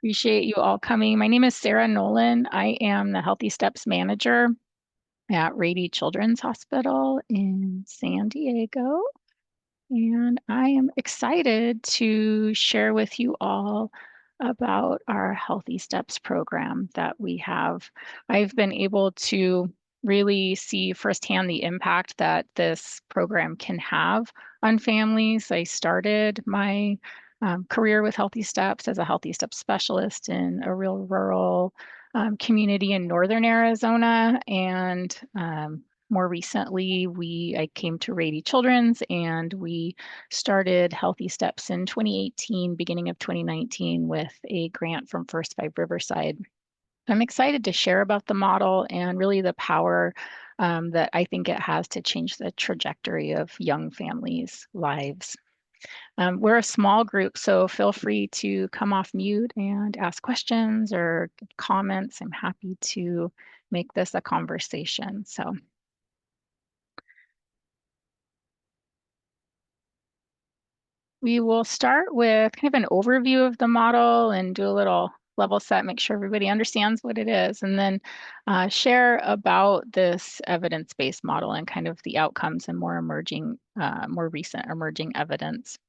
Appreciate you all coming. My name is Sarah Nolan. I am the HealthySteps manager at Rady Children's Hospital in San Diego. And I am excited to share with you all about our HealthySteps program that we have. I've been able to really see firsthand the impact that this program can have on families. I started my career with HealthySteps as a HealthySteps specialist in a real rural community in northern Arizona, and more recently, I came to Rady Children's and we started HealthySteps in 2018, beginning of 2019, with a grant from First Five Riverside. I'm excited to share about the model and really the power that I think it has to change the trajectory of young families' lives. We're a small group, so feel free to come off mute and ask questions or comments. I'm happy to make this a conversation. So. We will start with kind of an overview of the model and do a little level set, make sure everybody understands what it is, and then share about this evidence-based model and kind of the outcomes and more recent emerging evidence.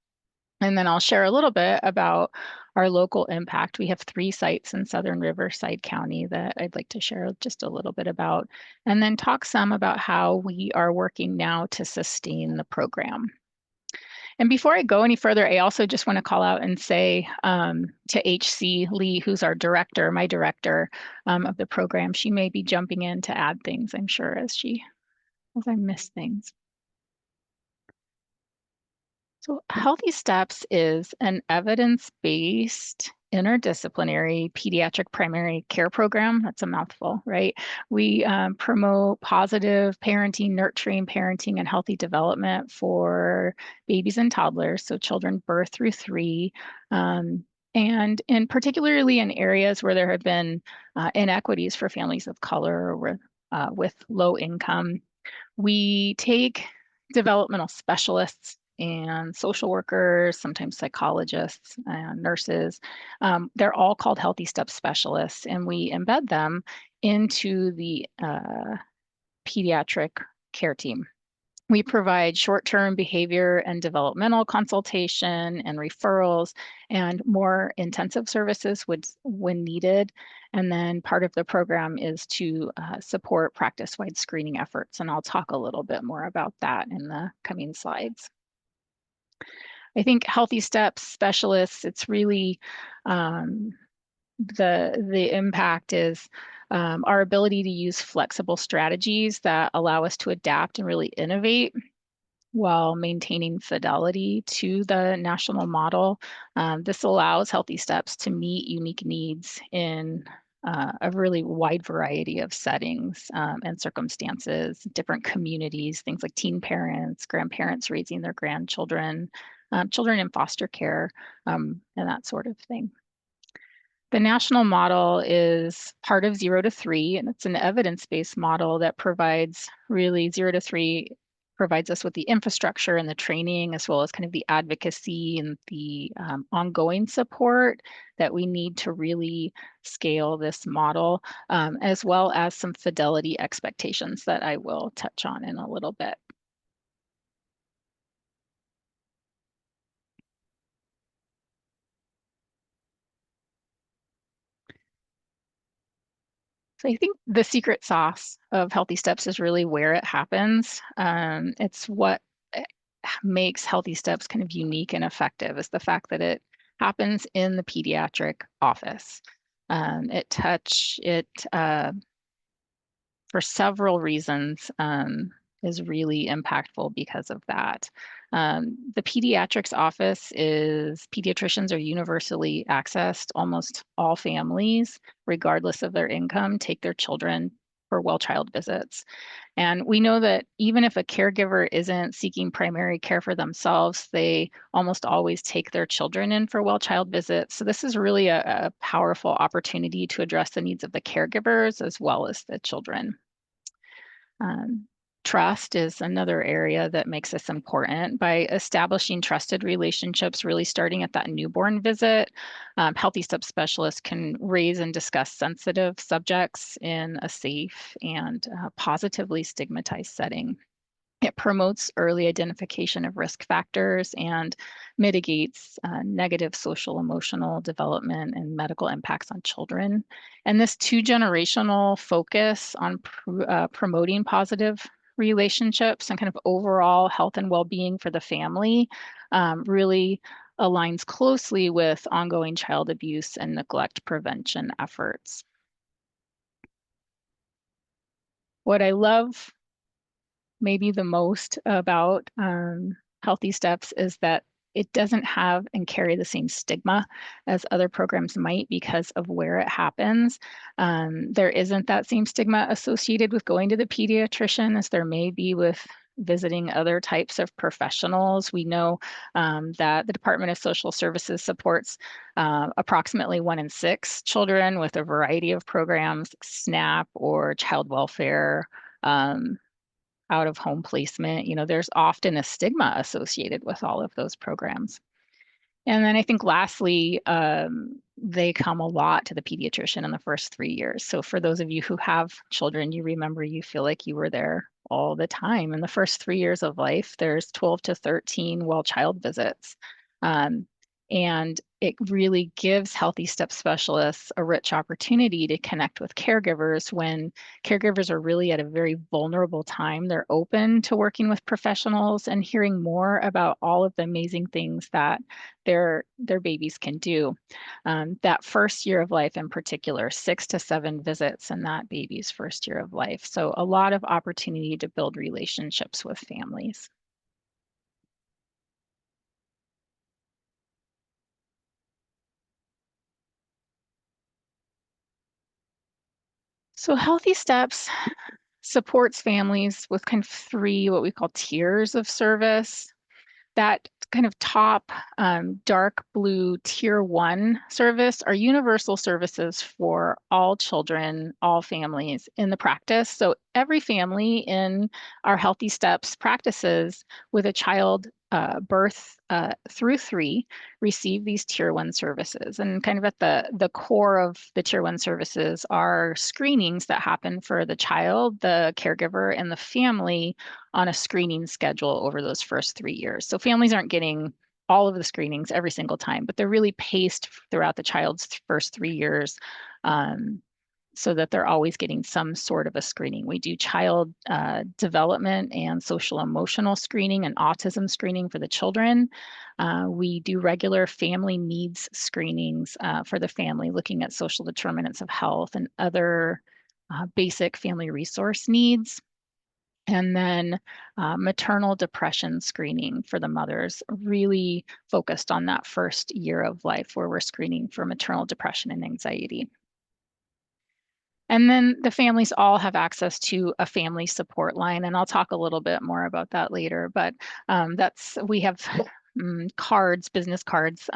And then I'll share a little bit about our local impact. We have 3 sites in Southern Riverside County that I'd like to share just a little bit about, and then talk some about how we are working now to sustain the program. And before I go any further, I also just want to call out and say to HC Lee, who's our director, my director of the program, she may be jumping in to add things, I'm sure, as I miss things. So HealthySteps is an evidence-based interdisciplinary pediatric primary care program. That's a mouthful, right? We promote positive parenting, nurturing parenting, and healthy development for babies and toddlers, so children birth through 3. And particularly in areas where there have been inequities for families of color or with low income. We take developmental specialists and social workers, sometimes psychologists and nurses. They're all called HealthySteps specialists, and we embed them into the pediatric care team. We provide short-term behavior and developmental consultation and referrals and more intensive services when needed. And then part of the program is to support practice-wide screening efforts. And I'll talk a little bit more about that in the coming slides. I think HealthySteps specialists, it's really the impact is our ability to use flexible strategies that allow us to adapt and really innovate while maintaining fidelity to the national model. This allows HealthySteps to meet unique needs in a really wide variety of settings and circumstances, different communities, things like teen parents, grandparents raising their grandchildren, children in foster care, and that sort of thing. The national model is part of 0 to 3, and it's an evidence-based model that provides really 0 to 3 provides us with the infrastructure and the training, as well as kind of the advocacy and the ongoing support that we need to really scale this model, as well as some fidelity expectations that I will touch on in a little bit. So I think the secret sauce of HealthySteps is really where it happens. It's what makes HealthySteps kind of unique and effective is the fact that it happens in the pediatric office. For several reasons, is really impactful because of that. The pediatrics office pediatricians are universally accessed. Almost all families, regardless of their income, take their children for well child visits. And we know that even if a caregiver isn't seeking primary care for themselves, they almost always take their children in for well child visits. So this is really a powerful opportunity to address the needs of the caregivers as well as the children. Trust is another area that makes this important. By establishing trusted relationships, really starting at that newborn visit, Healthy Steps specialists can raise and discuss sensitive subjects in a safe and positively stigmatized setting. It promotes early identification of risk factors and mitigates negative social emotional development and medical impacts on children. And this two-generational focus on promoting positive relationships and kind of overall health and well-being for the family really aligns closely with ongoing child abuse and neglect prevention efforts. What I love maybe the most about Healthy Steps is that it doesn't have and carry the same stigma as other programs might because of where it happens. There isn't that same stigma associated with going to the pediatrician as there may be with visiting other types of professionals. We know that the Department of Social Services supports approximately 1 in 6 children with a variety of programs, SNAP or child welfare, out of home placement. There's often a stigma associated with all of those programs. And then I think lastly, they come a lot to the pediatrician in the first 3 years. So for those of you who have children, you remember you feel like you were there all the time. In the first 3 years of life, there's 12 to 13 well child visits. And it really gives Healthy Step specialists a rich opportunity to connect with caregivers when caregivers are really at a very vulnerable time. They're open to working with professionals and hearing more about all of the amazing things that their babies can do. That first year of life in particular, 6 to 7 visits in that baby's first year of life. So a lot of opportunity to build relationships with families. So Healthy Steps supports families with kind of 3 what we call tiers of service. That kind of top dark blue tier 1 service are universal services for all children, all families in the practice. So every family in our Healthy Steps practices with a child birth through 3 receive these tier 1 services. And kind of at the core of the tier 1 services are screenings that happen for the child, the caregiver, and the family on a screening schedule over those first 3 years. So families aren't getting all of the screenings every single time, but they're really paced throughout the child's first 3 years so that they're always getting some sort of a screening. We do child development and social emotional screening and autism screening for the children. We do regular family needs screenings for the family, looking at social determinants of health and other basic family resource needs. And then maternal depression screening for the mothers, really focused on that first year of life where we're screening for maternal depression and anxiety. And then the families all have access to a family support line, and I'll talk a little bit more about that later. But we have cards, business cards,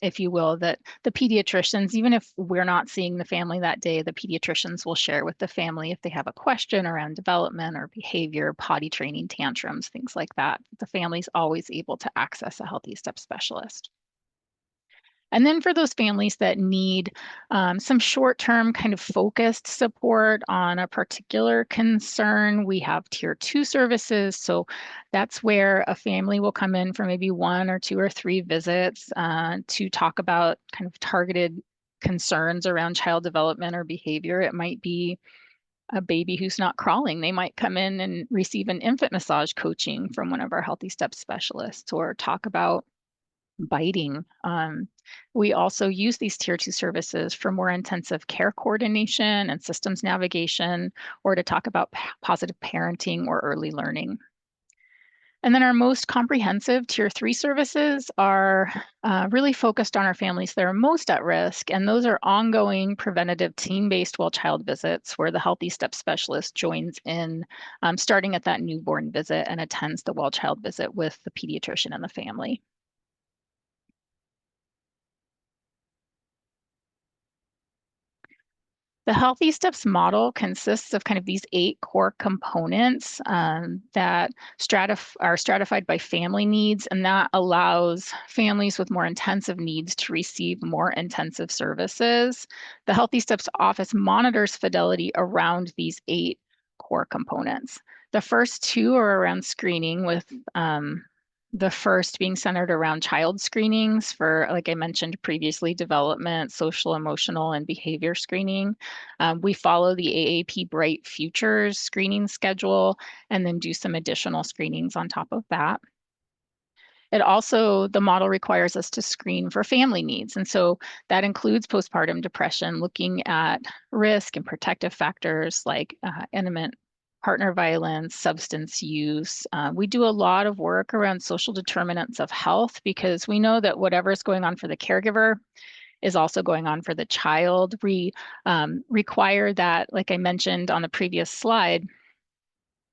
if you will, that the pediatricians, even if we're not seeing the family that day, the pediatricians will share with the family if they have a question around development or behavior, potty training, tantrums, things like that. The family's always able to access a Healthy Step specialist. And then for those families that need some short-term kind of focused support on a particular concern, we have tier 2 services. So that's where a family will come in for maybe 1 or 2 or 3 visits to talk about kind of targeted concerns around child development or behavior. It might be a baby who's not crawling. They might come in and receive an infant massage coaching from one of our Healthy Steps specialists, or talk about biting. We also use these tier 2 services for more intensive care coordination and systems navigation, or to talk about positive parenting or early learning. And then our most comprehensive tier 3 services are really focused on our families that are most at risk. And those are ongoing preventative team-based well child visits where the Healthy Step specialist joins in starting at that newborn visit and attends the well child visit with the pediatrician and the family. The HealthySteps model consists of kind of these 8 core components that are stratified by family needs, and that allows families with more intensive needs to receive more intensive services. The HealthySteps office monitors fidelity around these 8 core components. The first 2 are around screening, with the first being centered around child screenings for, like I mentioned previously, development, social, emotional, and behavior screening. We follow the AAP Bright Futures screening schedule and then do some additional screenings on top of that. The model requires us to screen for family needs. And so that includes postpartum depression, looking at risk and protective factors like intimate partner violence, substance use. We do a lot of work around social determinants of health because we know that whatever is going on for the caregiver is also going on for the child. We require that, like I mentioned on the previous slide,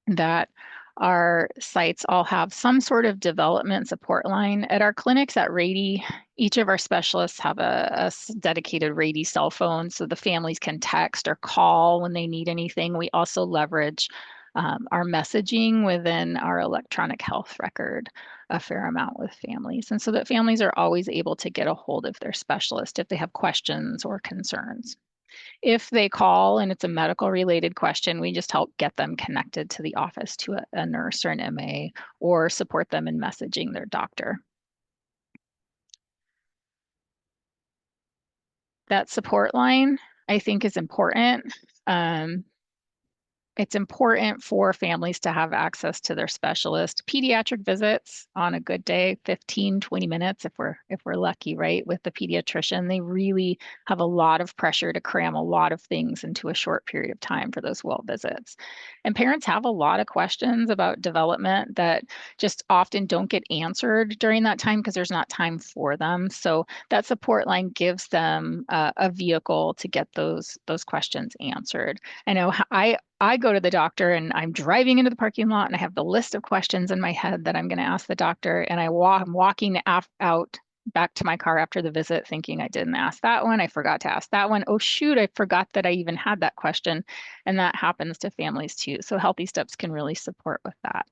that our sites all have some sort of development support line. At our clinics at Rady, each of our specialists have a dedicated Rady cell phone so the families can text or call when they need anything. We also leverage our messaging within our electronic health record a fair amount with families, and so that families are always able to get a hold of their specialist if they have questions or concerns. If they call and it's a medical related question, we just help get them connected to the office to a nurse or an MA, or support them in messaging their doctor. That support line, I think, is important. It's important for families to have access to their specialist. Pediatric visits on a good day, 15, 20 minutes if we're lucky, right? With the pediatrician, they really have a lot of pressure to cram a lot of things into a short period of time for those well visits. And parents have a lot of questions about development that just often don't get answered during that time because there's not time for them. So that support line gives them a vehicle to get those questions answered. I know I go to the doctor and I'm driving into the parking lot and I have the list of questions in my head that I'm going to ask the doctor. And I'm walking out back to my car after the visit thinking I didn't ask that one. I forgot to ask that one. Oh, shoot, I forgot that I even had that question. And that happens to families too. So HealthySteps can really support with that.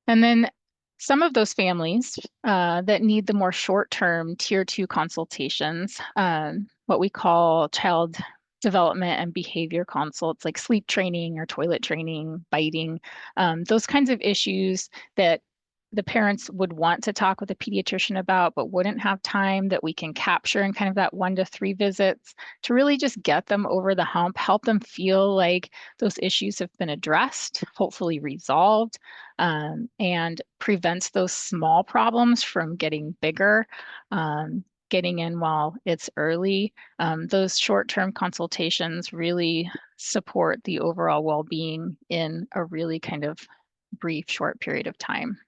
And then some of those families that need the more short-term tier 2 consultations, what we call child development and behavior consults, like sleep training or toilet training, biting, those kinds of issues that the parents would want to talk with a pediatrician about, but wouldn't have time, that we can capture in kind of that 1 to 3 visits to really just get them over the hump, help them feel like those issues have been addressed, hopefully resolved, and prevents those small problems from getting bigger. Getting in while it's early. Those short-term consultations really support the overall well-being in a really kind of brief, short period of time.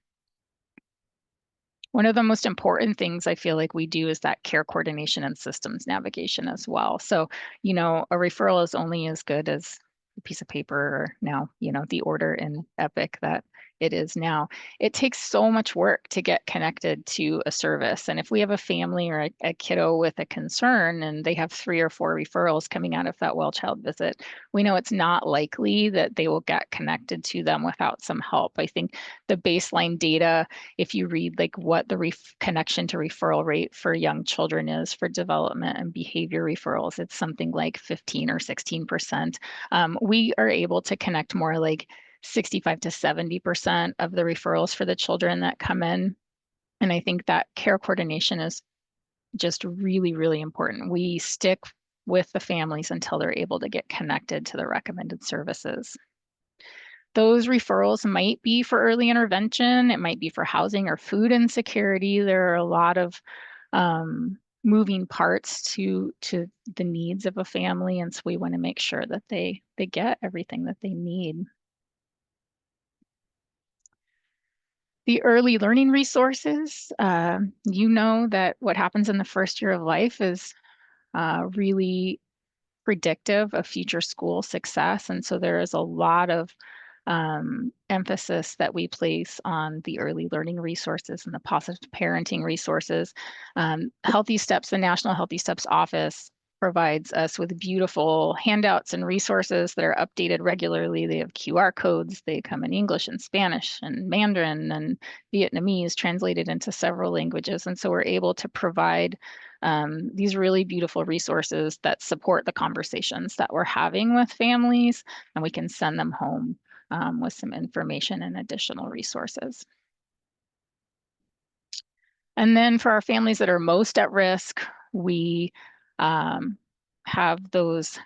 One of the most important things I feel like we do is that care coordination and systems navigation as well. So, a referral is only as good as a piece of paper, or now, the order in Epic that it is now. It takes so much work to get connected to a service. And if we have a family or a kiddo with a concern and they have 3 or 4 referrals coming out of that well child visit, we know it's not likely that they will get connected to them without some help. I think the baseline data, if you read like what the connection to referral rate for young children is for development and behavior referrals, it's something like 15 or 16%. We are able to connect more like 65 to 70% of the referrals for the children that come in. And I think that care coordination is just really, really important. We stick with the families until they're able to get connected to the recommended services. Those referrals might be for early intervention. It might be for housing or food insecurity. There are a lot of moving parts to the needs of a family, and so we want to make sure that they get everything that they need. The early learning resources, that what happens in the first year of life is really predictive of future school success. And so there is a lot of emphasis that we place on the early learning resources and the positive parenting resources. Healthy Steps, the National Healthy Steps Office, provides us with beautiful handouts and resources that are updated regularly. They have QR codes. They come in English and Spanish and Mandarin and Vietnamese, translated into several languages. And so we're able to provide these really beautiful resources that support the conversations that we're having with families, and we can send them home with some information and additional resources. And then for our families that are most at risk, we have those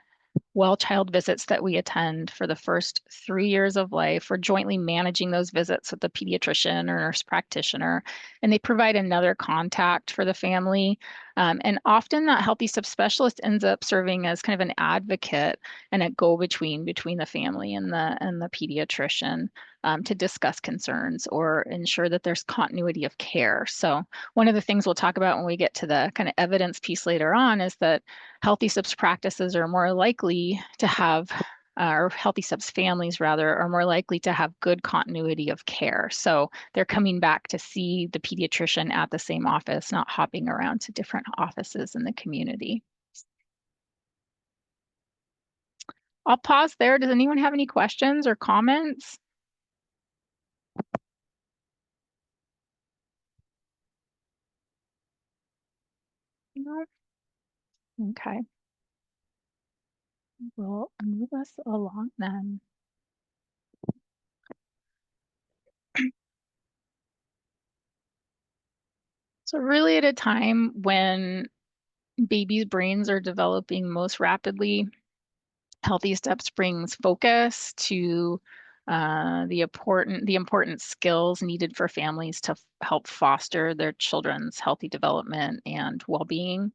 well child visits that we attend for the first 3 years of life. We're jointly managing those visits with the pediatrician or nurse practitioner, and they provide another contact for the family. And often that Healthy Steps specialist ends up serving as kind of an advocate and a go-between between the family and the pediatrician to discuss concerns or ensure that there's continuity of care. So one of the things we'll talk about when we get to the kind of evidence piece later on is that Healthy Steps practices are more likely to have, or Healthy Steps families rather, are more likely to have good continuity of care. So they're coming back to see the pediatrician at the same office, not hopping around to different offices in the community. I'll pause there. Does anyone have any questions or comments? No? Okay. We'll move us along then. So really at a time when babies' brains are developing most rapidly, Healthy Steps brings focus to the important skills needed for families to help foster their children's healthy development and well-being.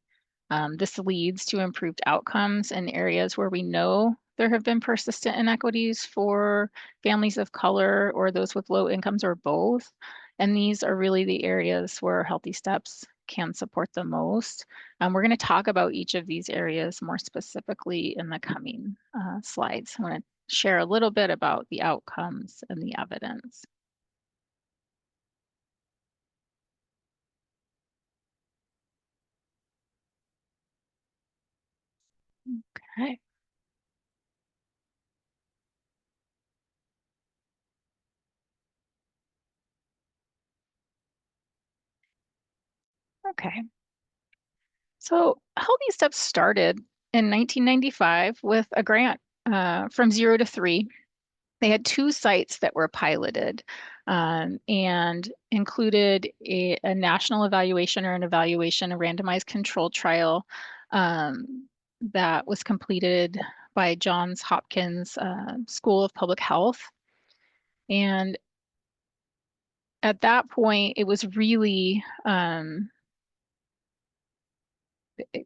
This leads to improved outcomes in areas where we know there have been persistent inequities for families of color or those with low incomes or both. And these are really the areas where Healthy Steps can support the most. We're going to talk about each of these areas more specifically in the coming slides. I want to share a little bit about the outcomes and the evidence. Okay. Okay. So Healthy Steps started in 1995 with a grant from 0 to 3. They had 2 sites that were piloted and included a national evaluation or an evaluation, a randomized control trial that was completed by Johns Hopkins School of Public Health. And at that point, it was really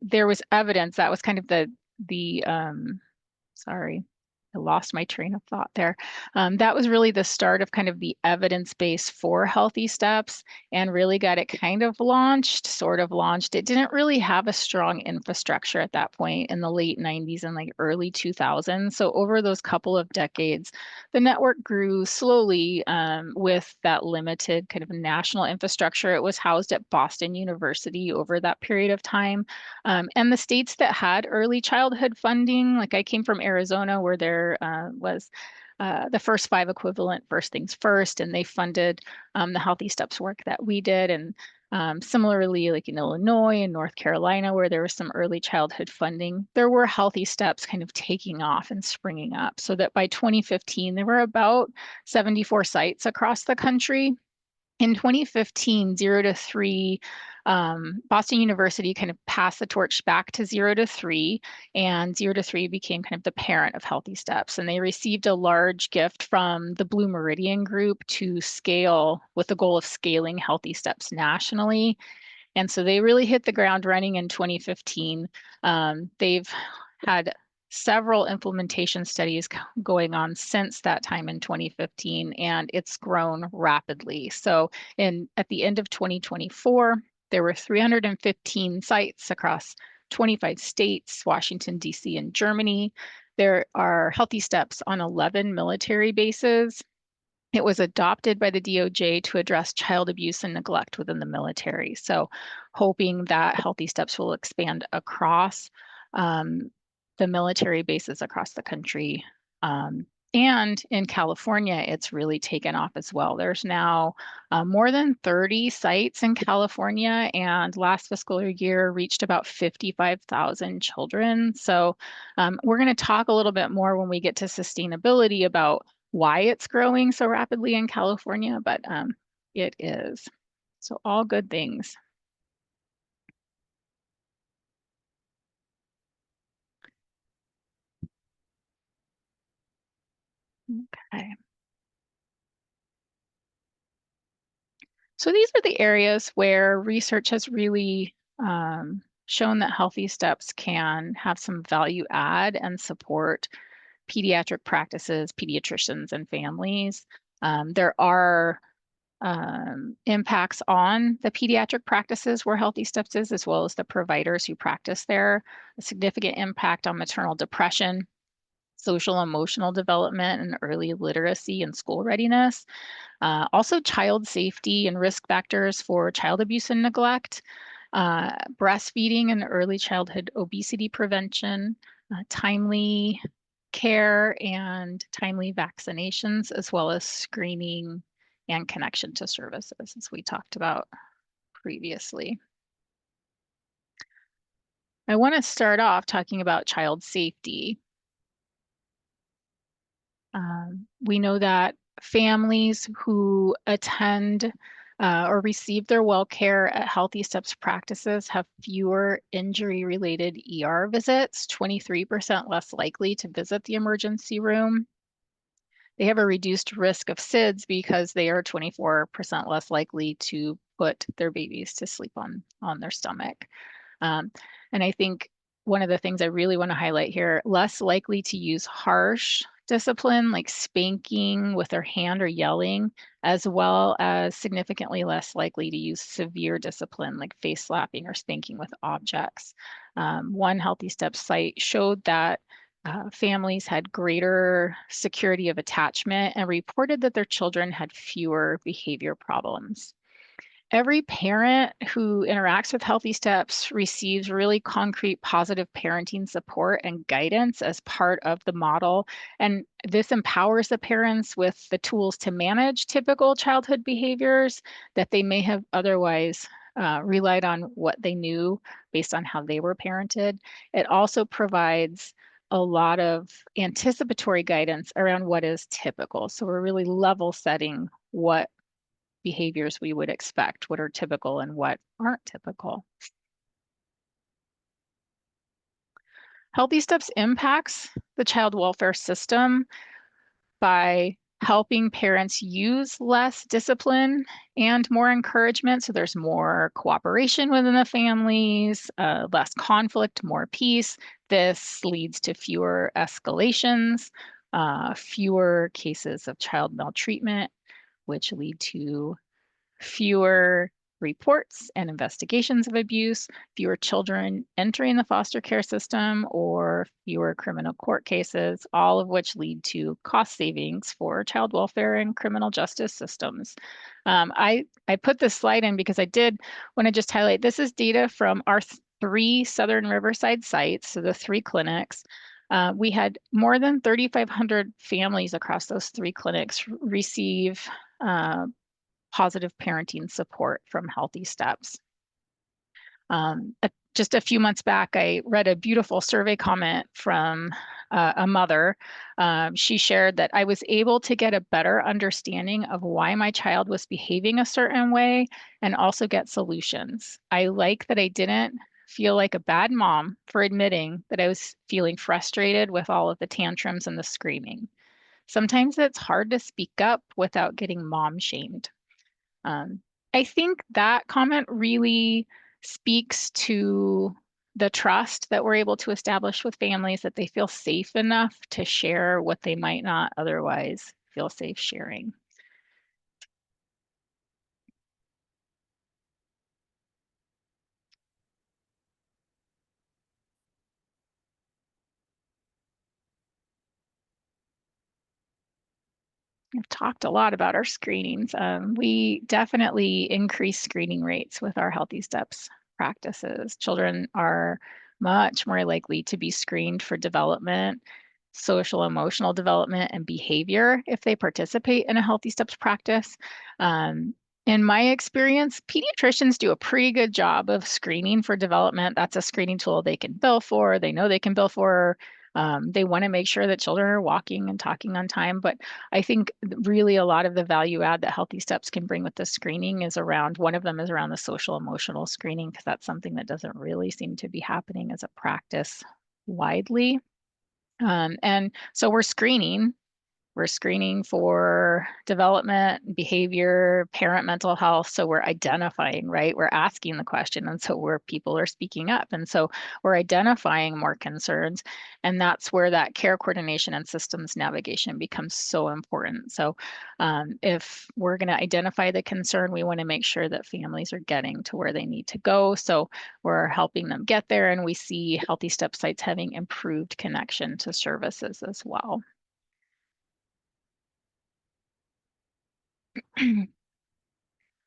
there was evidence that was kind of the sorry, I lost my train of thought there. That was really the start of kind of the evidence base for Healthy Steps and really got it kind of launched, sort of launched. It didn't really have a strong infrastructure at that point in the late 90s and like early 2000s. So over those couple of decades, the network grew slowly with that limited kind of national infrastructure. It was housed at Boston University over that period of time. And the states that had early childhood funding, like I came from Arizona, where there was the first 5 equivalent First Things First, and they funded the Healthy Steps work that we did. And similarly, like in Illinois and North Carolina, where there was some early childhood funding, there were Healthy Steps kind of taking off and springing up, so that by 2015, there were about 74 sites across the country. In 2015, 0 to 3, Boston University kind of passed the torch back to 0 to 3, and 0 to 3 became kind of the parent of Healthy Steps. And they received a large gift from the Blue Meridian Group to scale with the goal of scaling Healthy Steps nationally. And so they really hit the ground running in 2015. They've had several implementation studies going on since that time in 2015, and it's grown rapidly. So at the end of 2024, there were 315 sites across 25 states, Washington, D.C., and Germany. there are HealthySteps on 11 military bases. It was adopted by the DOJ to address child abuse and neglect within the military. So hoping that HealthySteps will expand across the military bases across the country. And in California, it's really taken off as well. There's now more than 30 sites in California, and last fiscal year reached about 55,000 children. So we're going to talk a little bit more when we get to sustainability about why it's growing so rapidly in California, but it is. So all good things. Okay. So these are the areas where research has really shown that HealthySteps can have some value add and support pediatric practices, pediatricians, and families. There are impacts on the pediatric practices where HealthySteps is, as well as the providers who practice there. A significant impact on maternal depression, social emotional development, and early literacy and school readiness. Also child safety and risk factors for child abuse and neglect, breastfeeding and early childhood obesity prevention, timely care and timely vaccinations, as well as screening and connection to services, as we talked about previously. I want to start off talking about child safety. We know that families who attend or receive their well care at HealthySteps practices have fewer injury-related ER visits, 23% less likely to visit the emergency room. They have a reduced risk of SIDS because they are 24% less likely to put their babies to sleep on their stomach. And I think one of the things I really want to highlight here, less likely to use harsh discipline like spanking with their hand or yelling, as well as significantly less likely to use severe discipline like face slapping or spanking with objects. One HealthySteps site showed that families had greater security of attachment and reported that their children had fewer behavior problems. Every parent who interacts with HealthySteps receives really concrete positive parenting support and guidance as part of the model. And this empowers the parents with the tools to manage typical childhood behaviors that they may have otherwise relied on what they knew based on how they were parented. It also provides a lot of anticipatory guidance around what is typical. So we're really level setting what behaviors we would expect, what are typical and what aren't typical. HealthySteps impacts the child welfare system by helping parents use less discipline and more encouragement. So there's more cooperation within the families, less conflict, more peace. This leads to fewer escalations, fewer cases of child maltreatment, which lead to fewer reports and investigations of abuse, fewer children entering the foster care system, or fewer criminal court cases, all of which lead to cost savings for child welfare and criminal justice systems. I put this slide in because I did want to just highlight, this is data from our 3 Southern Riverside sites, so the 3 clinics. We had more than 3,500 families across those 3 clinics receive positive parenting support from HealthySteps. Just a few months back, I read a beautiful survey comment from a mother. She shared that I was able to get a better understanding of why my child was behaving a certain way and also get solutions. I like that I didn't feel like a bad mom for admitting that I was feeling frustrated with all of the tantrums and the screaming. Sometimes it's hard to speak up without getting mom shamed. I think that comment really speaks to the trust that we're able to establish with families, that they feel safe enough to share what they might not otherwise feel safe sharing. I've talked a lot about our screenings. We definitely increase screening rates with our Healthy Steps practices. Children are much more likely to be screened for development, social emotional development, and behavior if they participate in a Healthy Steps practice. In my experience, pediatricians do a pretty good job of screening for development. That's a screening tool they can bill for. They know they can bill for. They want to make sure that children are walking and talking on time. But I think really a lot of the value add that Healthy Steps can bring with the screening is around, one of them is around the social emotional screening, because that's something that doesn't really seem to be happening as a practice widely. And so we're screening for development, behavior, parent mental health. So we're identifying, right? We're asking the question. And so where people are speaking up. And so we're identifying more concerns. And that's where that care coordination and systems navigation becomes so important. So if we're going to identify the concern, we want to make sure that families are getting to where they need to go. So we're helping them get there. And we see Healthy Step sites having improved connection to services as well.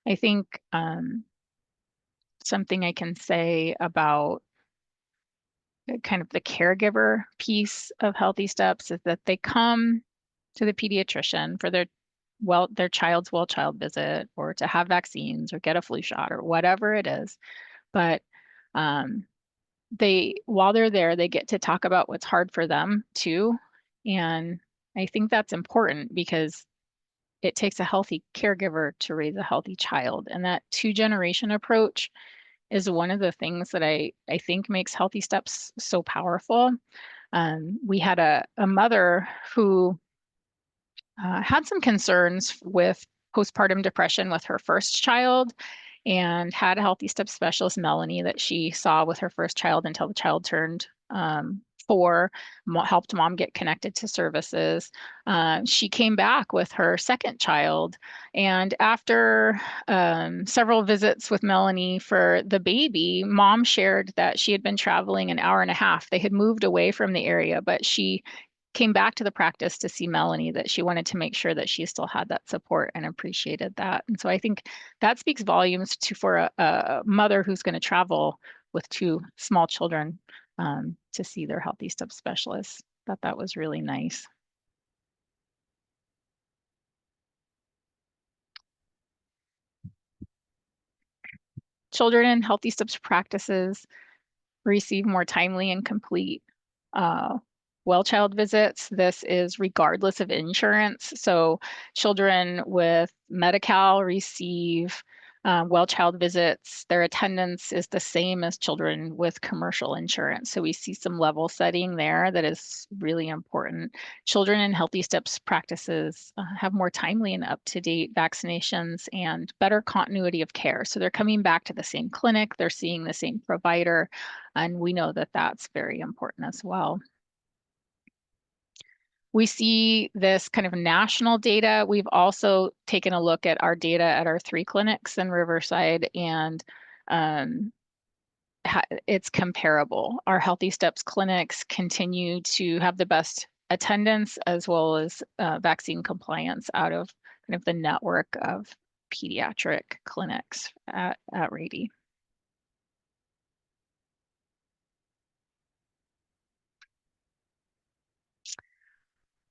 I think something I can say about kind of the caregiver piece of Healthy Steps is that they come to the pediatrician for their child's well child visit, or to have vaccines or get a flu shot or whatever it is. But while they're there, they get to talk about what's hard for them too. And I think that's important, because it takes a healthy caregiver to raise a healthy child. And that 2-generation approach is one of the things that I think makes Healthy Steps so powerful. We had a mother who had some concerns with postpartum depression with her first child, and had a Healthy Steps specialist, Melanie, that she saw with her first child until the child turned 4, helped mom get connected to services. She came back with her second child, and after several visits with Melanie for the baby, mom shared that she had been traveling an hour and a half. They had moved away from the area, but she came back to the practice to see Melanie, that she wanted to make sure that she still had that support and appreciated that. And so I think that speaks volumes for a mother who's going to travel with 2 small children to see their Healthy Steps specialist. Thought that was really nice. Children in Healthy Steps practices receive more timely and complete well child visits. This is regardless of insurance. So children with Medi-Cal receive well child visits. Their attendance is the same as children with commercial insurance. So we see some level setting there that is really important. Children in Healthy Steps practices have more timely and up-to-date vaccinations and better continuity of care. So they're coming back to the same clinic, they're seeing the same provider, and we know that that's very important as well. We see this kind of national data. We've also taken a look at our data at our 3 clinics in Riverside, and it's comparable. Our Healthy Steps clinics continue to have the best attendance as well as vaccine compliance out of kind of the network of pediatric clinics at Rady.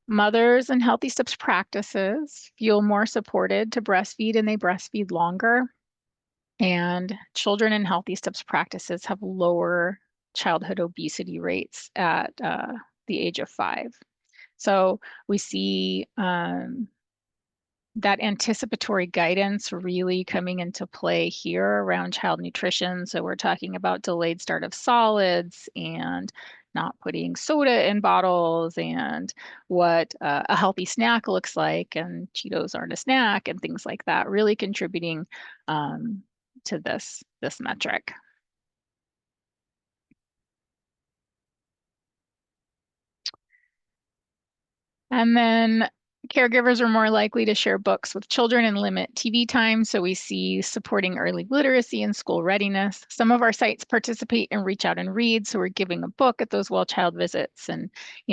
Mothers in Healthy Steps practices feel more supported to breastfeed, and they breastfeed longer. And children in Healthy Steps practices have lower childhood obesity rates at the age of 5. So we see that anticipatory guidance really coming into play here around child nutrition. So we're talking about delayed start of solids, and not putting soda in bottles, and what a healthy snack looks like, and Cheetos aren't a snack, and things like that, really contributing to this metric. And then Caregivers are more likely to share books with children and limit TV time. So we see supporting early literacy and school readiness. Some of our sites participate in Reach Out and Read. So we're giving a book at those well child visits and,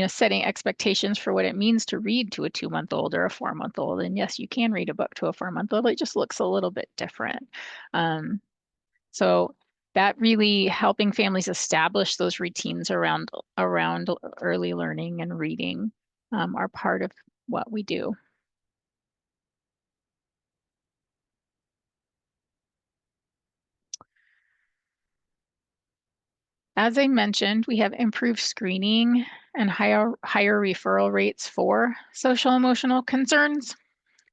setting expectations for what it means to read to a 2-month-old or a 4-month-old. And yes, you can read a book to a 4-month-old. It just looks a little bit different. So that really helping families establish those routines around early learning and reading are part of what we do. As I mentioned, we have improved screening and higher referral rates for social emotional concerns.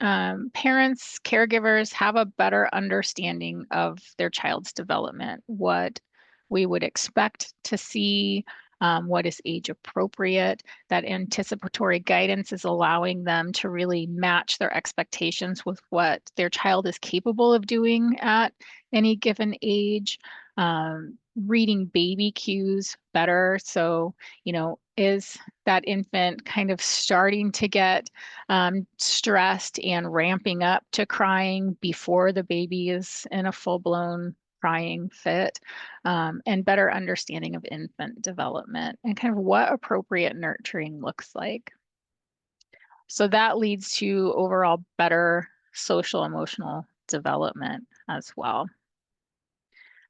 Parents, caregivers have a better understanding of their child's development, what we would expect to see, what is age appropriate. That anticipatory guidance is allowing them to really match their expectations with what their child is capable of doing at any given age. Reading baby cues better. So, is that infant kind of starting to get stressed and ramping up to crying before the baby is in a full-blown crying fit, and better understanding of infant development and kind of what appropriate nurturing looks like. So that leads to overall better social emotional development as well.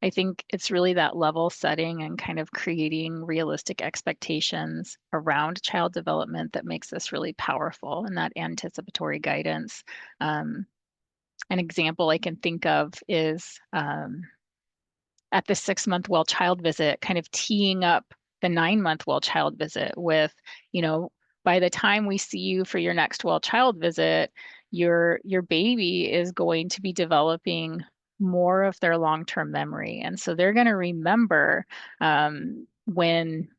I think it's really that level setting and kind of creating realistic expectations around child development that makes this really powerful, and that anticipatory guidance. An example I can think of is at the 6-month well child visit, kind of teeing up the 9-month well child visit with, by the time we see you for your next well child visit, your baby is going to be developing more of their long-term memory. And so they're going to remember when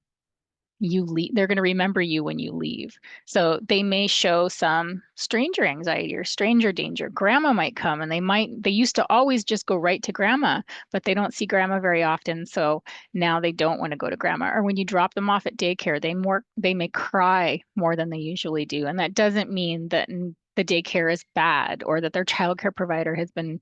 you leave, they're going to remember you when you leave. So they may show some stranger anxiety or stranger danger. Grandma might come and they used to always just go right to grandma, but they don't see grandma very often. So now they don't want to go to grandma. Or when you drop them off at daycare, they may cry more than they usually do. And that doesn't mean that the daycare is bad or that their childcare provider has been,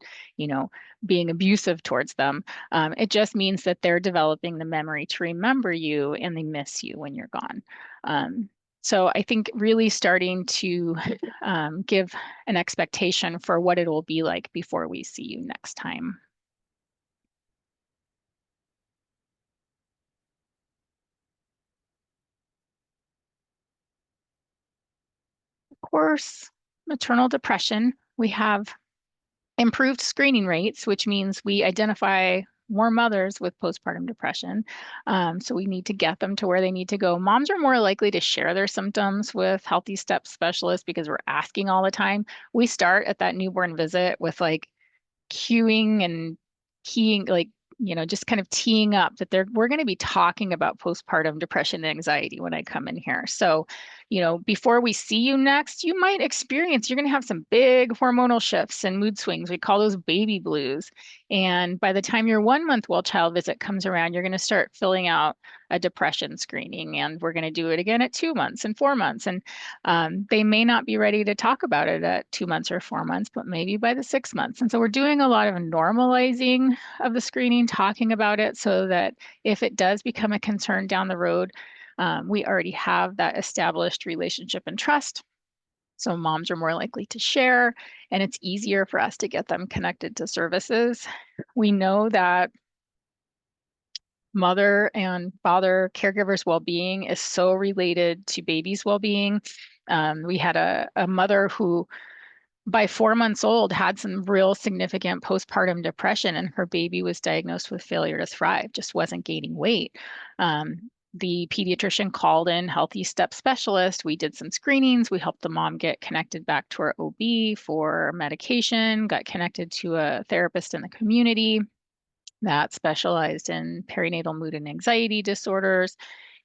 being abusive towards them. It just means that they're developing the memory to remember you and they miss you when you're gone. So I think really starting to give an expectation for what it will be like before we see you next time. Of course, maternal depression, we have improved screening rates, which means we identify more mothers with postpartum depression. So we need to get them to where they need to go. Moms are more likely to share their symptoms with HealthySteps specialists because we're asking all the time. We start at that newborn visit with like cueing and keying, like, just kind of teeing up that we're going to be talking about postpartum depression and anxiety when I come in here. So, before we see you next, you're going to have some big hormonal shifts and mood swings. We call those baby blues. And by the time your 1-month well child visit comes around, you're going to start filling out a depression screening. And we're going to do it again at 2 months and 4 months. And they may not be ready to talk about it at 2 months or 4 months, but maybe by the 6 months. And so we're doing a lot of normalizing of the screening, talking about it so that if it does become a concern down the road, we already have that established relationship and trust. So moms are more likely to share, and it's easier for us to get them connected to services. We know that mother and father caregivers' well-being is so related to baby's well-being. We had a mother who by 4 months old had some real significant postpartum depression, and her baby was diagnosed with failure to thrive, just wasn't gaining weight. The pediatrician called in HealthySteps specialist. We did some screenings. We helped the mom get connected back to her OB for medication, got connected to a therapist in the community that specialized in perinatal mood and anxiety disorders.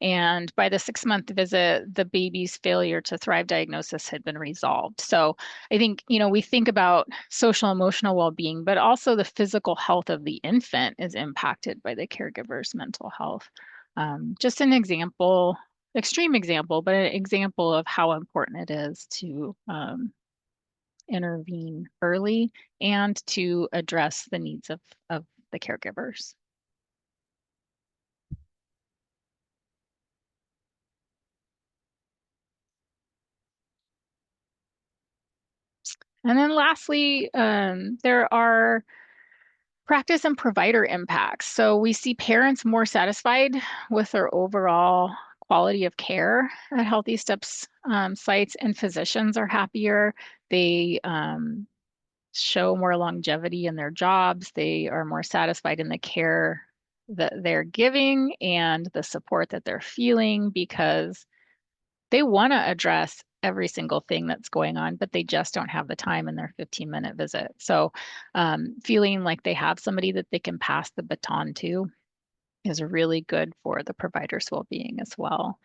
And by the 6-month visit, the baby's failure to thrive diagnosis had been resolved. So I think, we think about social emotional well-being, but also the physical health of the infant is impacted by the caregiver's mental health. Just an example, extreme example, but an example of how important it is to intervene early and to address the needs of the caregivers. And then lastly, there are practice and provider impacts. So we see parents more satisfied with their overall quality of care at Healthy Steps sites, and physicians are happier. They show more longevity in their jobs. They are more satisfied in the care that they're giving and the support that they're feeling, because they want to address every single thing that's going on, but they just don't have the time in their 15-minute visit. So feeling like they have somebody that they can pass the baton to is really good for the provider's well-being as well.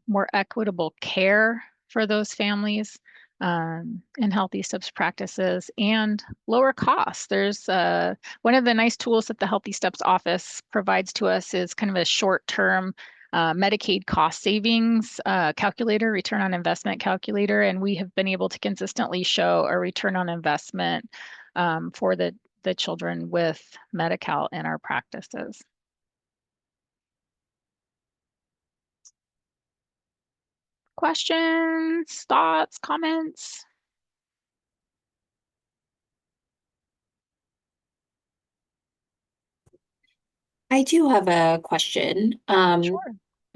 More equitable care for those families and Healthy Steps practices, and lower costs. There's one of the nice tools that the Healthy Steps office provides to us is kind of a short-term Medicaid cost savings calculator, return on investment calculator, and we have been able to consistently show a return on investment for the children with Medi-Cal in our practices. Questions, thoughts, comments? I do have a question. Sure.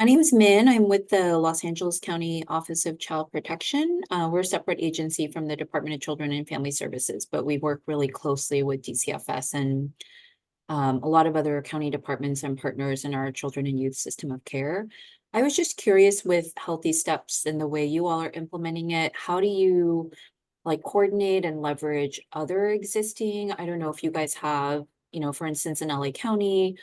My name is Min. I'm with the Los Angeles County Office of Child Protection. We're a separate agency from the Department of Children and Family Services, but we work really closely with DCFS and a lot of other county departments and partners in our children and youth system of care. I was just curious with Healthy Steps and the way you all are implementing it, how do you like coordinate and leverage other existing? I don't know if you guys have, for instance, in LA County,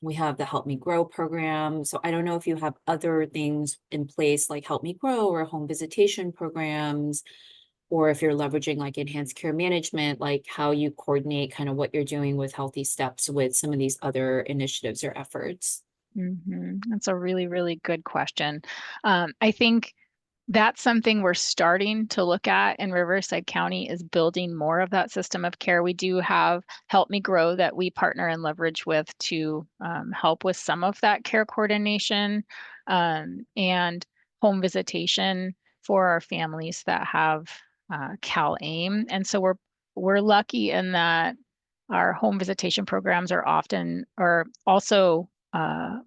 we have the Help Me Grow program. So I don't know if you have other things in place like Help Me Grow or home visitation programs, or if you're leveraging like enhanced care management, like how you coordinate kind of what you're doing with Healthy Steps with some of these other initiatives or efforts. That's a really, really good question. I think that's something we're starting to look at in Riverside County, is building more of that system of care. We do have Help Me Grow that we partner and leverage with to help with some of that care coordination and home visitation for our families that have CalAIM. And so we're lucky in that our home visitation programs are also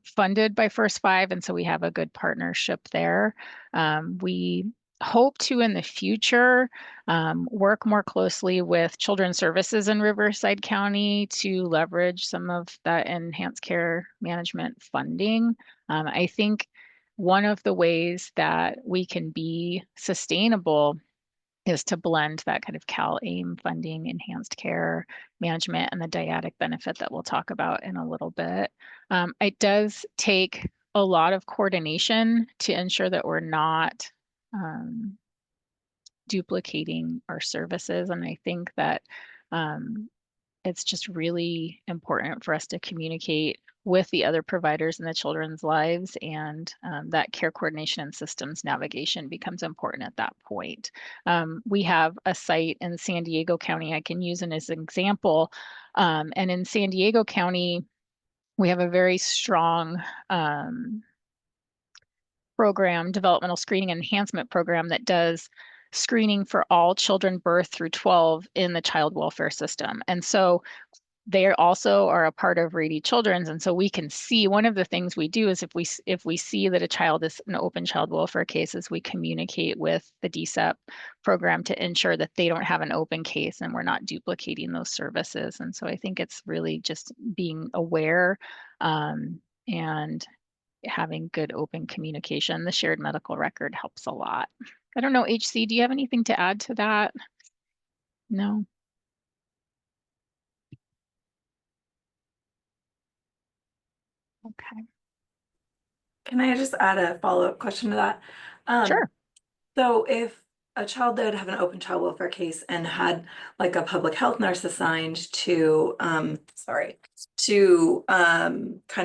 funded by First Five, and so we have a good partnership there. We hope to, in the future, work more closely with Children's Services in Riverside County to leverage some of that enhanced care management funding. I think one of the ways that we can be sustainable is to blend that kind of CalAIM funding, enhanced care management, and the dyadic benefit that we'll talk about in a little bit. It does take a lot of coordination to ensure that we're not duplicating our services. And I think that it's just really important for us to communicate with the other providers in the children's lives, and that care coordination and systems navigation becomes important at that point. We have a site in San Diego County I can use as an example. And in San Diego County, we have a very strong program, developmental screening enhancement program, that does screening for all children birth through 12 in the child welfare system. And so they also are a part of Rady Children's, and so we can see, one of the things we do is if we see that a child is an open child welfare case, is we communicate with the DSEP program to ensure that they don't have an open case and we're not duplicating those services. And so I think it's really just being aware and having good open communication. The shared medical record helps a lot. I don't know, HC, do you have anything to add to that? No? Okay. Can I just add a follow-up question to that? Um, Sure. so if a child that would have an open child welfare case and had like a public health nurse assigned to, kind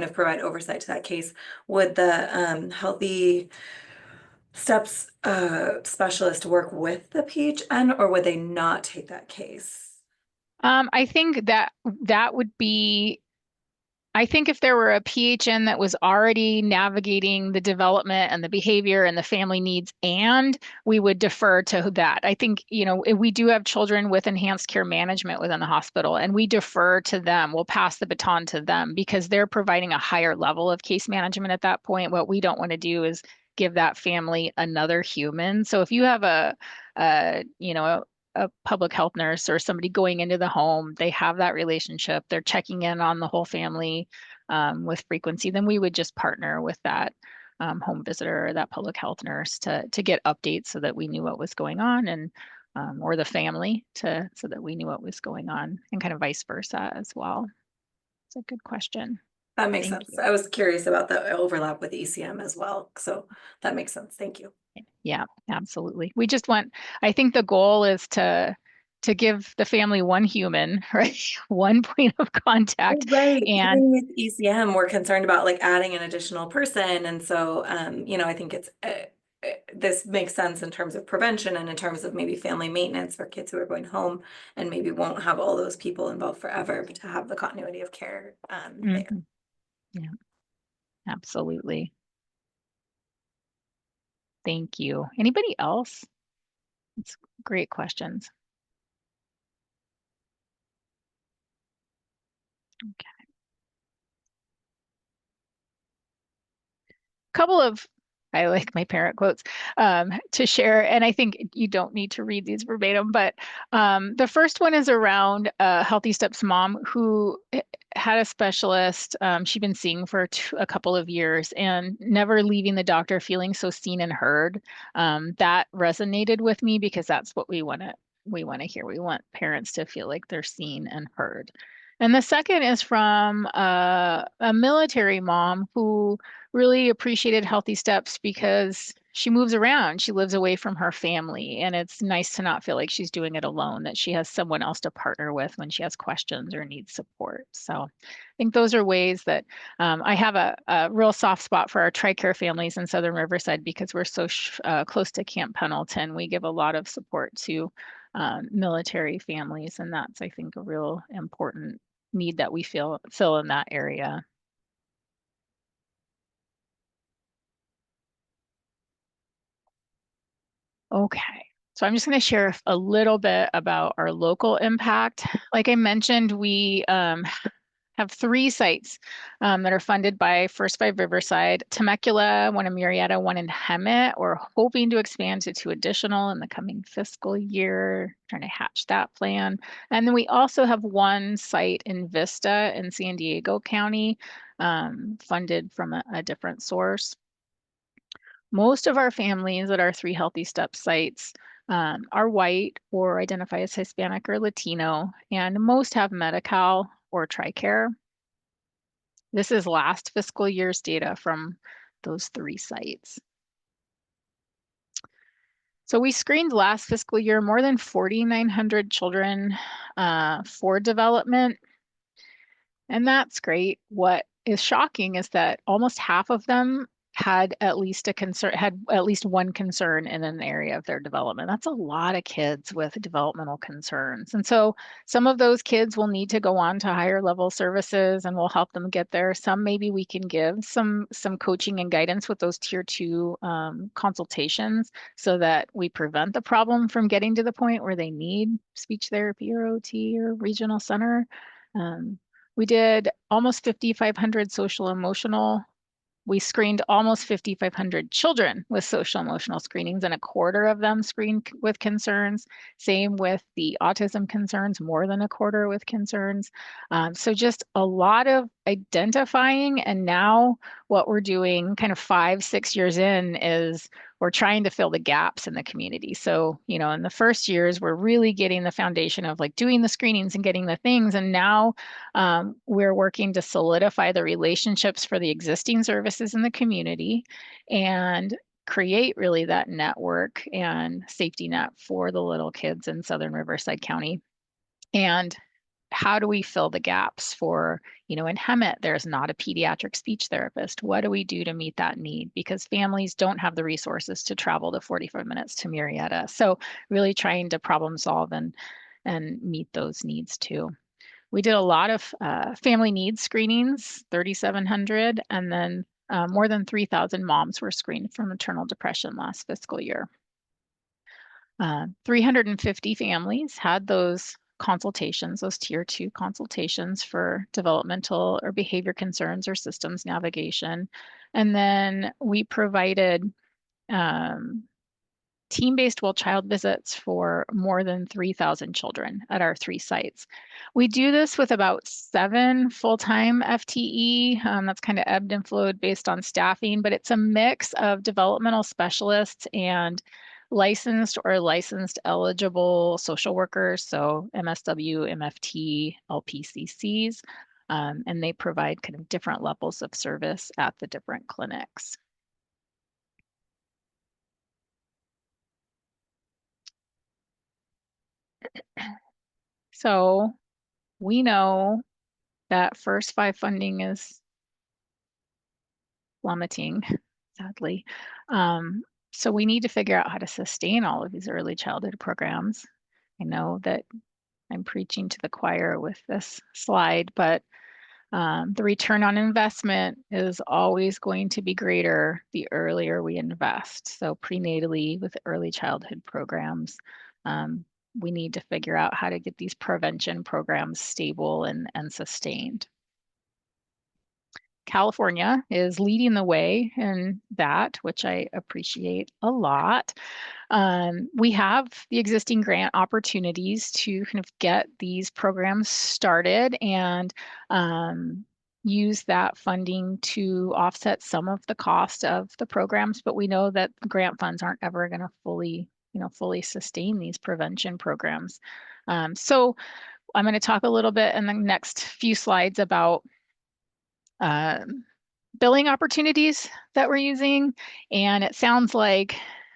of provide oversight to that case, would the Healthy Steps specialist work with the PHN, or would they not take that case? I think that would be, I think if there were a PHN that was already navigating the development and the behavior and the family needs, and we would defer to that. I think, we do have children with enhanced care management within the hospital, and we defer to them. We'll pass the baton to them because they're providing a higher level of case management at that point. What we don't want to do is give that family another human. So if you have a public health nurse or somebody going into the home, they have that relationship, they're checking in on the whole family with frequency, then we would just partner with that home visitor or that public health nurse to get updates so that we knew what was going on, and or the family so that we knew what was going on, and kind of vice versa as well. It's a good question. That makes Thank sense. you. I was curious about the overlap with ECM as well, so that makes sense. Thank you. Yeah, absolutely. I think the goal is to give the family one human, right? One point of contact. Right. And Even with ECM, we're concerned about like adding an additional person. And so, I think this makes sense in terms of prevention and in terms of maybe family maintenance for kids who are going home and maybe won't have all those people involved forever, but to have the continuity of care there. mhm, yeah, absolutely. Thank you. Anybody else? It's great questions. Okay. Couple of, I like my parent quotes to share, and I think you don't need to read these verbatim, but the first one is around Healthy Steps mom who had a specialist she'd been seeing for a couple of years and never leaving the doctor feeling so seen and heard. That resonated with me because that's what we want to hear. We want parents to feel like they're seen and heard. And the second is from a military mom who really appreciated Healthy Steps because she moves around. She lives away from her family, and it's nice to not feel like she's doing it alone, that she has someone else to partner with when she has questions or needs support. So I think those are ways that I have a real soft spot for our TRICARE families in Southern Riverside because we're so close to Camp Pendleton. We give a lot of support to military families, and that's, I think, a real important need that we fill in that area. Okay, so I'm just going to share a little bit about our local impact. Like I mentioned, we have 3 sites that are funded by First Five Riverside, Temecula, one in Murrieta, one in Hemet. We're hoping to expand to 2 additional in the coming fiscal year, trying to hatch that plan. And then we also have 1 site in Vista in San Diego County, funded from a different source. Most of our families at our 3 Healthy Steps sites are white or identify as Hispanic or Latino, and most have Medi-Cal or TRICARE. This is last fiscal year's data from those 3 sites. So we screened last fiscal year more than 4,900 children for development, and that's great. What is shocking is that almost half of them had at least one concern in an area of their development. That's a lot of kids with developmental concerns. And so some of those kids will need to go on to higher level services, and we'll help them get there. Some maybe we can give some coaching and guidance with those tier 2 consultations so that we prevent the problem from getting to the point where they need speech therapy or OT or regional center. We did almost 5,500 social emotional. We screened almost 5,500 children with social emotional screenings, and a quarter of them screened with concerns. Same with the autism concerns, more than a quarter with concerns. So just a lot of identifying, and now what we're doing kind of 5-6 years in is we're trying to fill the gaps in the community. So, in the first years, we're really getting the foundation of like doing the screenings and getting the things. And now we're working to solidify the relationships for the existing services in the community and create really that network and safety net for the little kids in Southern Riverside County. And how do we fill the gaps for, in Hemet, there's not a pediatric speech therapist. What do we do to meet that need? Because families don't have the resources to travel the 45 minutes to Marietta. So really trying to problem solve and meet those needs too. We did a lot of family needs screenings, 3,700, and then more than 3,000 moms were screened for maternal depression last fiscal year. 350 families had those consultations, those tier 2 consultations for developmental or behavior concerns or systems navigation. And then we provided team-based well child visits for more than 3,000 children at our 3 sites. We do this with about 7 full-time FTE. That's kind of ebbed and flowed based on staffing, but it's a mix of developmental specialists and licensed or licensed eligible social workers, so MSW, MFT, LPCCs, and they provide kind of different levels of service at the different clinics. So we know that first 5 funding is plummeting, sadly. So we need to figure out how to sustain all of these early childhood programs. I know that I'm preaching to the choir with this slide, but the return on investment is always going to be greater the earlier we invest. So prenatally with early childhood programs, we need to figure out how to get these prevention programs stable and sustained. California is leading the way in that, which I appreciate a lot. We have the existing grant opportunities to kind of get these programs started and use that funding to offset some of the cost of the programs, but we know that grant funds aren't ever going to fully sustain these prevention programs. So I'm going to talk a little bit in the next few slides about billing opportunities that we're using. And it sounds like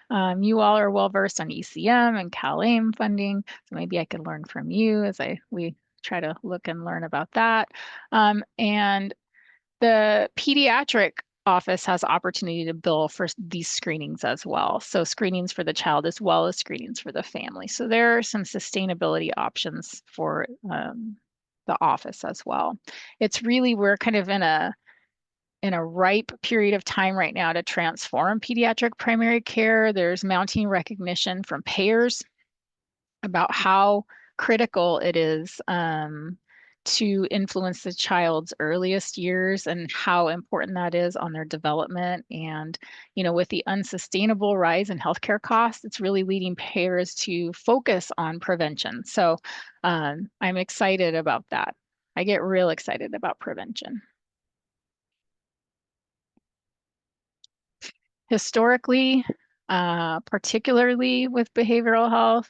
you all are well versed on ECM and CalAIM funding. So maybe I could learn from you as we try to look and learn about that. And the pediatric office has opportunity to bill for these screenings as well. So screenings for the child as well as screenings for the family. So there are some sustainability options for the office as well. It's really, we're kind of in a ripe period of time right now to transform pediatric primary care. There's mounting recognition from payers about how critical it is to influence the child's earliest years and how important that is on their development. And, with the unsustainable rise in healthcare costs, it's really leading payers to focus on prevention. So I'm excited about that. I get real excited about prevention. Historically, particularly with behavioral health,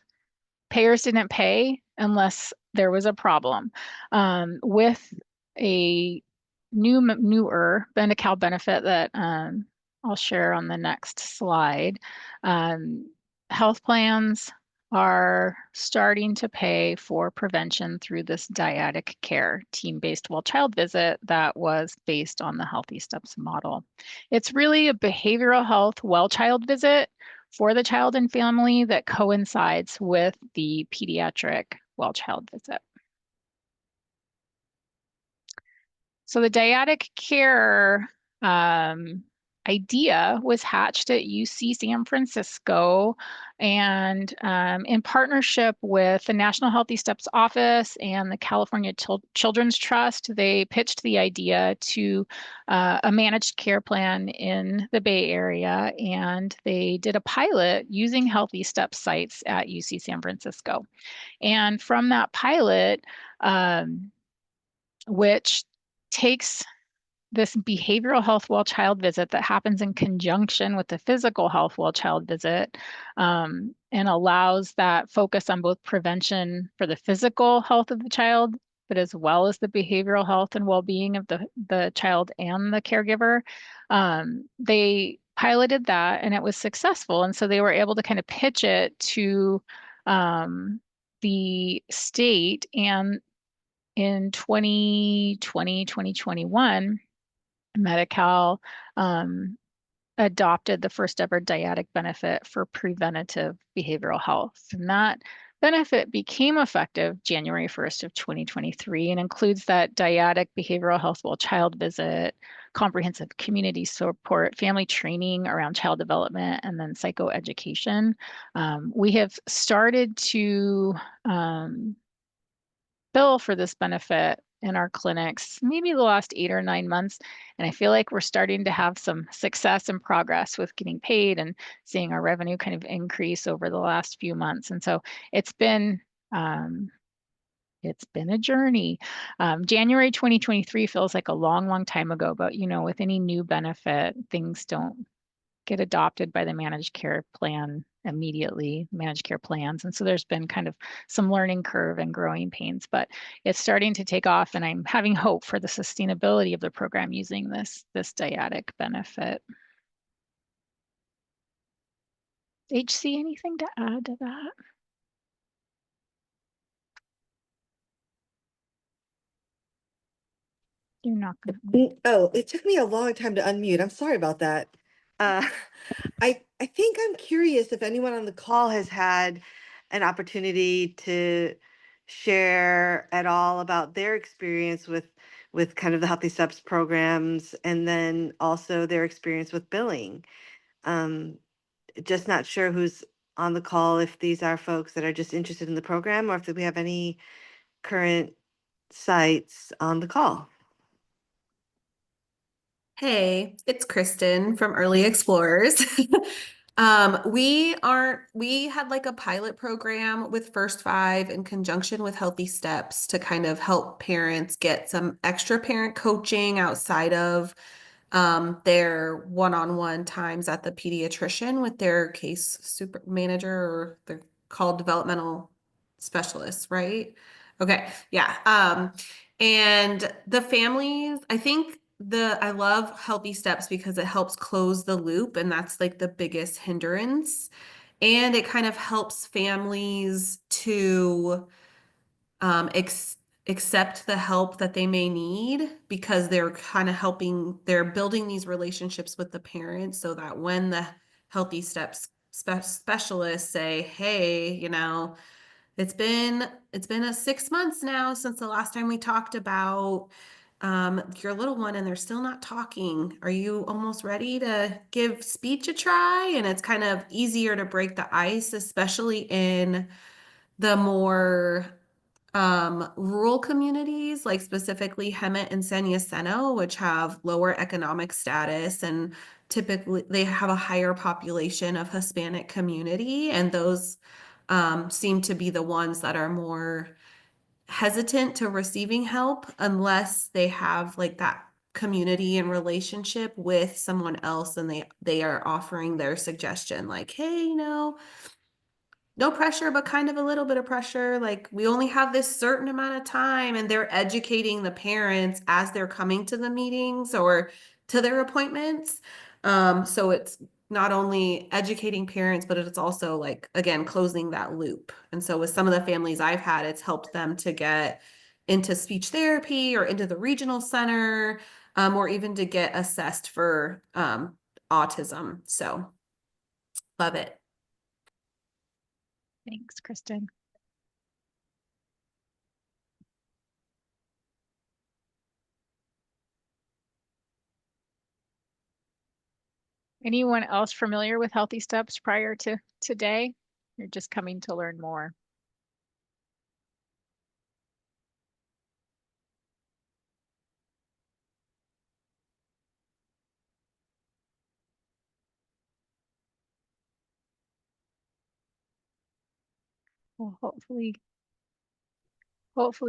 payers didn't pay unless there was a problem. With a newer Bend-A-Cal benefit that I'll share on the next slide, health plans are starting to pay for prevention through this dyadic care team-based well child visit that was based on the HealthySteps model. It's really a behavioral health well child visit for the child and family that coincides with the pediatric well child visit. So the dyadic care idea was hatched at UC San Francisco, and in partnership with the National HealthySteps Office and the California Children's Trust, they pitched the idea to a managed care plan in the Bay Area, and they did a pilot using HealthySteps sites at UC San Francisco. And from that pilot, which takes this behavioral health well child visit that happens in conjunction with the physical health well child visit, and allows that focus on both prevention for the physical health of the child, but as well as the behavioral health and well-being of the child and the caregiver. They piloted that and it was successful. And so they were able to kind of pitch it to the state. And in 2020, 2021, Medi-Cal adopted the first ever dyadic benefit for preventative behavioral health. And that benefit became effective January 1st of 2023 and includes that dyadic behavioral health while child visit, comprehensive community support, family training around child development, and then psychoeducation. We have started to bill for this benefit in our clinics, maybe the last 8 or 9 months. And I feel like we're starting to have some success and progress with getting paid and seeing our revenue kind of increase over the last few months. And so it's been a journey. January 2023 feels like a long, long time ago, but with any new benefit, things don't get adopted by the managed care plan immediately, managed care plans. And so there's been kind of some learning curve and growing pains, but it's starting to take off, and I'm having hope for the sustainability of the program using this dyadic benefit. HC, anything to add to that? You're not going to. Oh, it took me a long time to unmute. I'm sorry about that. I think I'm curious if anyone on the call has had an opportunity to share at all about their experience with kind of the Healthy Steps programs, and then also their experience with billing. Just not sure who's on the call, if these are folks that are just interested in the program, or if we have any current sites on the call. Hey, it's Kristen from Early Explorers. We had like a pilot program with First Five in conjunction with Healthy Steps to kind of help parents get some extra parent coaching outside of their one-on-one times at the pediatrician with their case super manager, or they're called developmental specialists, right? Okay, yeah. And the families, I love Healthy Steps because it helps close the loop, and that's like the biggest hindrance. And it kind of helps families to accept the help that they may need, because they're kind of they're building these relationships with the parents, so that when the Healthy Steps specialists say, hey, it's been a 6 months now since the last time we talked about your little one, and they're still not talking. Are you almost ready to give speech a try? And it's kind of easier to break the ice, especially in the more rural communities, like specifically Hemet and San Jacinto, which have lower economic status, and typically they have a higher population of Hispanic community, and those seem to be the ones that are more hesitant to receiving help unless they have like that community and relationship with someone else, and they are offering their suggestion, like, hey, no pressure, but kind of a little bit of pressure. Like, we only have this certain amount of time, and they're educating the parents as they're coming to the meetings or to their appointments. So it's not only educating parents, but it's also like, again, closing that loop. And so with some of the families I've had, it's helped them to get into speech therapy or into the regional center, or even to get assessed for autism. So love it. Thanks, Kristen. Anyone else familiar with Healthy Steps prior to today? You're just coming to learn more. Well, hopefully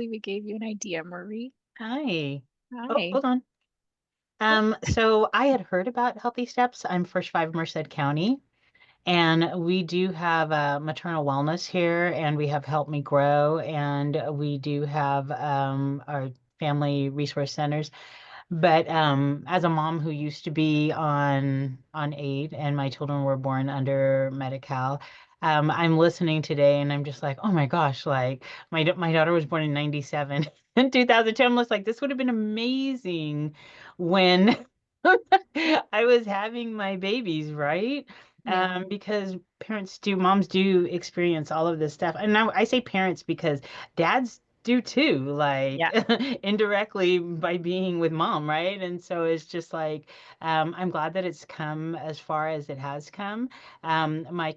we gave you an idea, Marie. Hi. Oh, Hi. hold on. So I had heard about Healthy Steps. I'm First Five Merced County, and we do have maternal wellness here, and we have Help Me Grow, and we do have our family resource centers. But as a mom who used to be on aid and my children were born under Medi-Cal, I'm listening today and I'm just like, oh my gosh, like my daughter was born in 97 in 2002. I'm just like, this would have been amazing when I was having my babies, right? Yeah. Because moms do experience all of this stuff. And now I say parents because dads do too, like Yeah. indirectly by being with mom, right? And so it's just like, I'm glad that it's come as far as it has come. My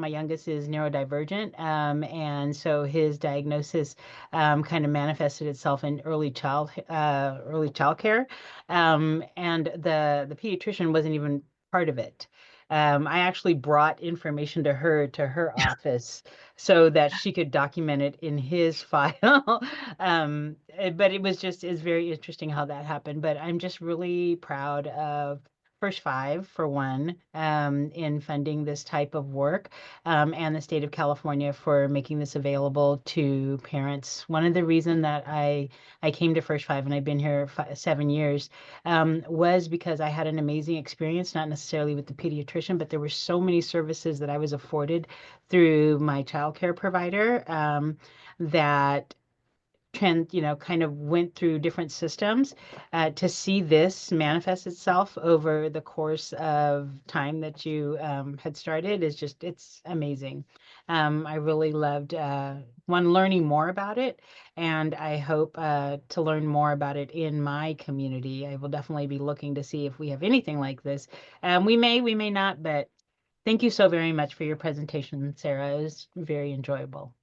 youngest is neurodivergent, and so his diagnosis kind of manifested itself in early child care, and the pediatrician wasn't even part of it. I actually brought information to her office so that she could document it in his file. But it's very interesting how that happened. But I'm just really proud of First Five, for one, in funding this type of work, and the state of California for making this available to parents. One of the reasons that I came to First Five, and I've been here 7 years, was because I had an amazing experience, not necessarily with the pediatrician, but there were so many services that I was afforded through my childcare provider, that kind of went through different systems, to see this manifest itself over the course of time that you had started it's amazing. I really loved learning more about it, and I hope to learn more about it in my community. I will definitely be looking to see if we have anything like this. We may not, but thank you so very much for your presentation, Sarah. It was very enjoyable.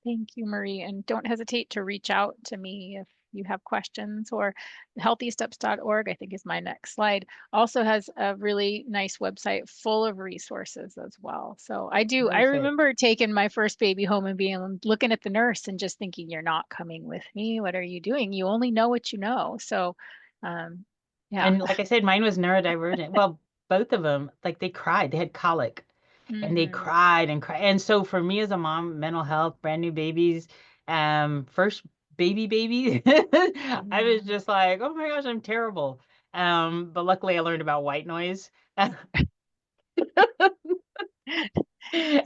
Thank you, Marie. And don't hesitate to reach out to me if you have questions, or healthysteps.org, I think is my next slide, also has a really nice website full of resources as well. So I Perfect. remember taking my first baby home and looking at the nurse and just thinking, you're not coming with me. What are you doing? You only know what you know. So yeah. And like I said, mine was neurodivergent. Well, both of them, like they cried. They had colic and they Mhm. cried and cried. And so for me as a mom, mental health, brand new babies, first baby, I was Yeah. just like, oh my gosh, I'm terrible. But luckily I learned about white noise. So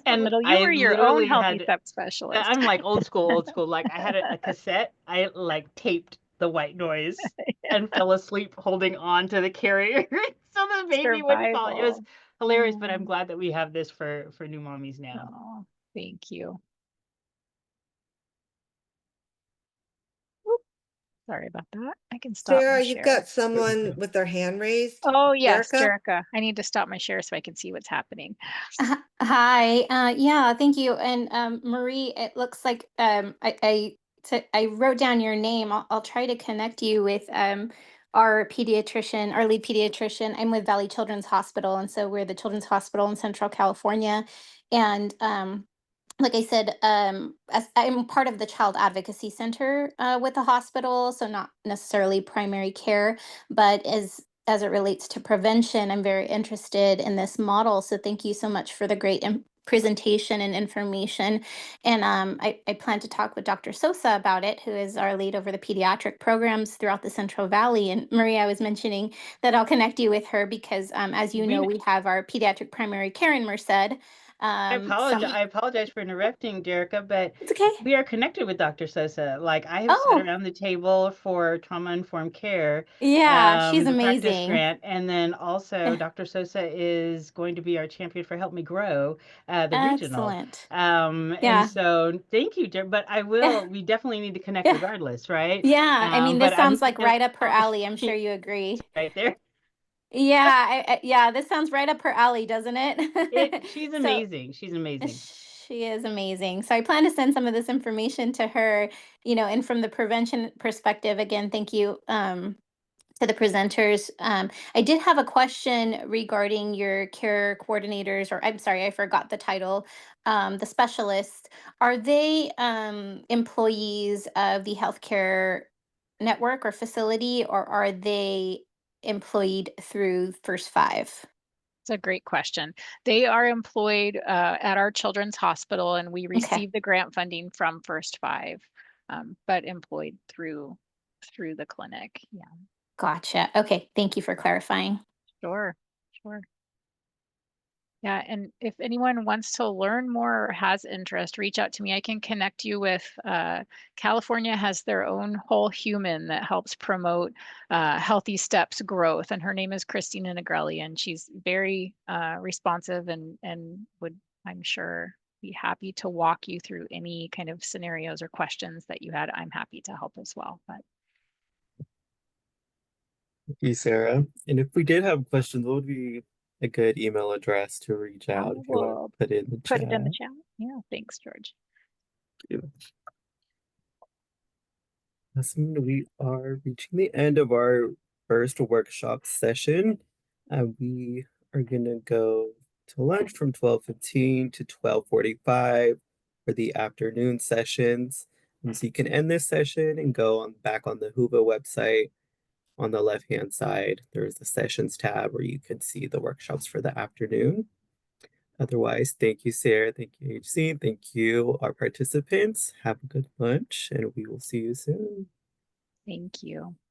And little, you I were your own literally healthy had, step specialist. I'm like old school, old school. Like I had a cassette, I like taped the white noise and fell asleep holding on to the carrier so the baby wouldn't fall. It was Survival. hilarious, but I'm Mm. glad that we have this for new mommies now. Oh, thank you. Sorry about that. I can stop my Sarah, you've share. got someone with their hand raised. Oh, yes, Jerica? Jerica. I need to stop my share so I can see what's happening. Hi, yeah, thank you. And Marie, it looks like I wrote down your name. I'll try to connect you with our pediatrician, our lead pediatrician. I'm with Valley Children's Hospital, and so we're the Children's Hospital in Central California. And like I said, as I'm part of the Child Advocacy Center with the hospital, so not necessarily primary care, but as it relates to prevention, I'm very interested in this model. So thank you so much for the great presentation and information. And I plan to talk with Dr. Sosa about it, who is our lead over the pediatric programs throughout the Central Valley. And Maria, I was mentioning that I'll connect you with her because, as you know, we have our pediatric primary care in Merced. I apologize for interrupting, Jerica, but It's okay. we are connected with Dr. Sosa. Like I have sat Oh, around the table for trauma-informed care, yeah, she's the practice amazing. grant, and then also Dr. Sosa is going to be our champion for Help Me Grow, the regional. Excellent. And Yeah. so thank you, but we definitely need to connect Yeah. regardless, right? Yeah. I mean, But this sounds like and right up her alley. I'm sure you agree. right there. Yeah. Yeah. This sounds right up her alley, doesn't it? She's So amazing. She's amazing. she is amazing. So I plan to send some of this information to her, and from the prevention perspective, again, thank you. To the presenters. I did have a question regarding your care coordinators, or I'm sorry, I forgot the title, the specialists. Are they employees of the healthcare network or facility, or are they employed through First Five? It's a great question. They are employed at our children's hospital, and we Okay. receive the grant funding from First Five, but employed through the clinic. Yeah. Gotcha. Okay. Thank you for clarifying. Sure, sure. Yeah, and if anyone wants to learn more or has interest, reach out to me. I can connect you with California has their own whole human that helps promote Healthy Steps growth, and her name is Christina Negrelli, and she's very responsive and would, I'm sure, be happy to walk you through any kind of scenarios or questions that you had. I'm happy to help as well. But Thank you, Sarah. And if we did have questions, what would be a good email address to reach I out if you want to will put it in the put it in the chat? chat. Yeah, thanks, George. Awesome. We are reaching the end of our first workshop session. We are gonna go to lunch from 12:15 to 12:45 for the afternoon sessions. And so you can end this session and go on back on the HUVA website. On the left-hand side, there's the sessions tab where you can see the workshops for the afternoon. Otherwise, thank you, Sarah. Thank you, HC. Thank you, our participants. Have a good lunch, and we will see you soon. Thank you.